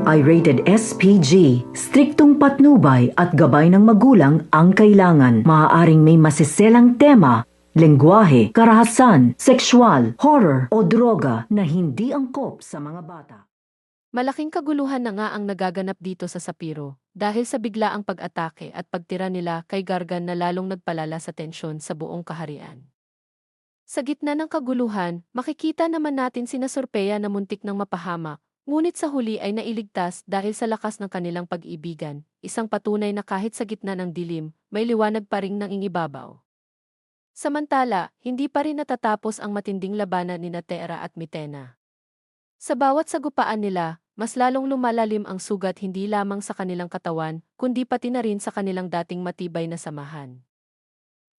ay rated SPG. Striktong patnubay at gabay ng magulang ang kailangan. Maaaring may masiselang tema, lengguwahe, karahasan, sexual, horror o droga na hindi angkop sa mga bata. Malaking kaguluhan na nga ang nagaganap dito sa Sapiro dahil sa biglaang pag-atake at pagtira nila kay Gargan na lalong nagpalala sa tensyon sa buong kaharian. Sa gitna ng kaguluhan, makikita naman natin sina Sorpeya na muntik ng mapahamak, ngunit sa huli ay nailigtas dahil sa lakas ng kanilang pag-ibigan, isang patunay na kahit sa gitna ng dilim, may liwanag pa ring nangingibabaw. Samantala, hindi pa rin natatapos ang matinding labanan ni Tera at Mitena. Sa bawat sagupaan nila, mas lalong lumalalim ang sugat hindi lamang sa kanilang katawan, kundi pati na rin sa kanilang dating matibay na samahan.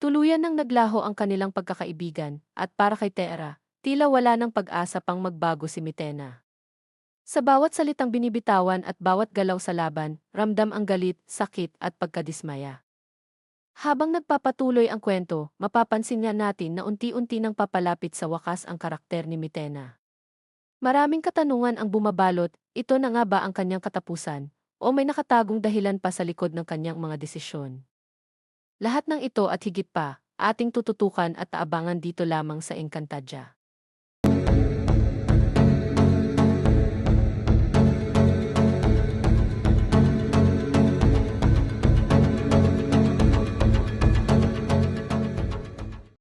Tuluyan nang naglaho ang kanilang pagkakaibigan, at para kay Tera, tila wala ng pag-asa pang magbago si Mitena. Sa bawat salitang binibitawan at bawat galaw sa laban, ramdam ang galit, sakit at pagkadismaya. Habang nagpapatuloy ang kwento, mapapansin nga natin na unti-unti nang papalapit sa wakas ang karakter ni Mitena. Maraming katanungan ang bumabalot, ito na nga ba ang kanyang katapusan, o may nakatagong dahilan pa sa likod ng kanyang mga desisyon? Lahat ng ito at higit pa, ating tututukan at aabangan dito lamang sa Encantadia.